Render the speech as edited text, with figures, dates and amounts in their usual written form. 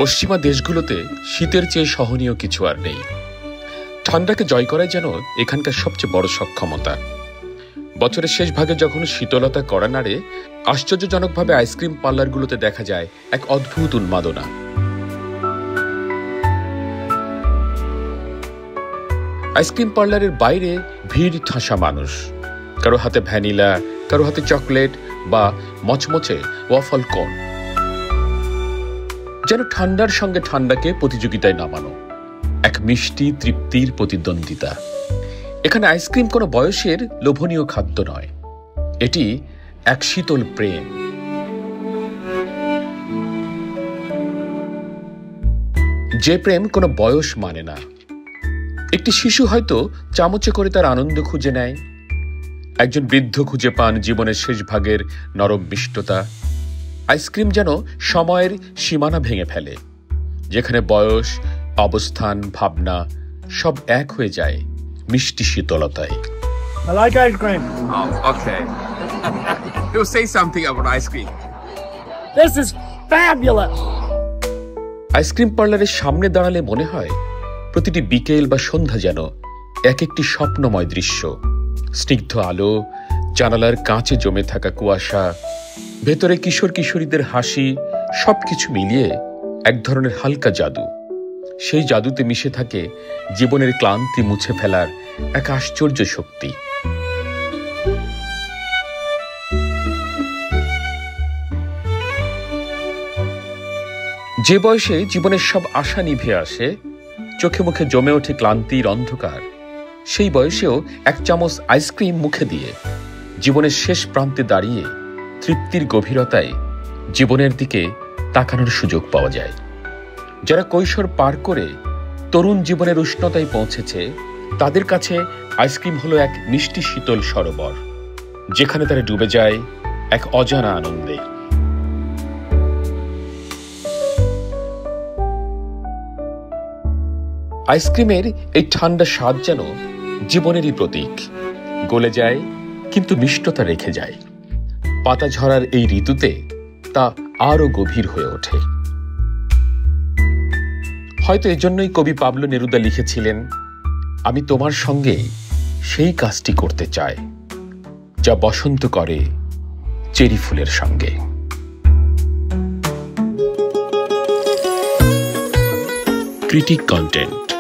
পশ্চিমা দেশগুলোতে শীতের চেয়ে সহনীয় কিছু আর নেই। ঠান্ডাকে জয় করাই যেন এখানকার সবচেয়ে বড় সক্ষমতা। বছরের শেষ ভাগে যখন শীতলতা কড়া নাড়ে, আশ্চর্যজনকভাবে আইসক্রিম পার্লারগুলোতে দেখা যায় এক অদ্ভুত উন্মাদনা। আইসক্রিম পার্লারের বাইরে ভিড় ঠাসা মানুষ, কারো হাতে ভ্যানিলা, কারো হাতে চকলেট বা মচমচে ওয়াফল কোন, যেন ঠান্ডার সঙ্গে ঠান্ডাকে প্রতিযোগিতায় নামানো এক মিষ্টি তৃপ্তির প্রতিদ্বন্দ্বিতা। এখানে আইসক্রিম কোনো বয়সের লোভনীয় খাদ্য নয়, এটি এক শীতল প্রেম। যে প্রেম কোনো বয়স মানে না। একটি শিশু হয়তো চামচে করে তার আনন্দ খুঁজে নেয়, একজন বৃদ্ধ খুঁজে পান জীবনের শেষ ভাগের নরম মিষ্টতা। আইসক্রিম যেন সময়ের সীমানা ভেঙে ফেলে, যেখানে বয়স, অবস্থান, ভাবনা সব এক হয়ে যায় মিষ্টি শীতলতায়। I like ice cream. Oh, okay. You say something about ice cream. This is fabulous. Ice cream পার্লারের সামনে দাঁড়ালে মনে হয় প্রতিটি বিকেল বা সন্ধ্যা যেন এক একটি স্বপ্নময় দৃশ্য। স্নিগ্ধ আলো, জানালার কাঁচে জমে থাকা কুয়াশা, ভেতরে কিশোর কিশোরীদের হাসি, সবকিছু মিলিয়ে এক ধরনের হালকা জাদু। সেই জাদুতে মিশে থাকে জীবনের ক্লান্তি মুছে ফেলার এক আশ্চর্য শক্তি। যে বয়সে জীবনের সব আশা নিভে আসে, চোখে মুখে জমে ওঠে ক্লান্তির অন্ধকার, সেই বয়সেও এক চামচ আইসক্রিম মুখে দিয়ে জীবনের শেষ প্রান্তে দাঁড়িয়ে তৃপ্তির গভীরতায় জীবনের দিকে তাকানোর সুযোগ পাওয়া যায়। যারা কৈশোর পার করে তরুণ জীবনের উষ্ণতায় পৌঁছেছে, তাদের কাছে আইসক্রিম হলো এক মিষ্টি শীতল সরোবর, যেখানে তারা ডুবে যায় এক অজানা আনন্দে। আইসক্রিমের এই ঠান্ডা স্বাদ যেন জীবনেরই প্রতীক, গলে যায় কিন্তু মিষ্টতা রেখে যায়। পাতা ঝরার এই ঋতুতে তা আরো গভীর হয়ে ওঠে। হয়তো এজন্যই কবি পাবলো নেরুদা লিখেছিলেন, আমি তোমার সঙ্গে সেই কাজটি করতে চাই যা বসন্ত করে চেরি ফুলের সঙ্গে। Critic content.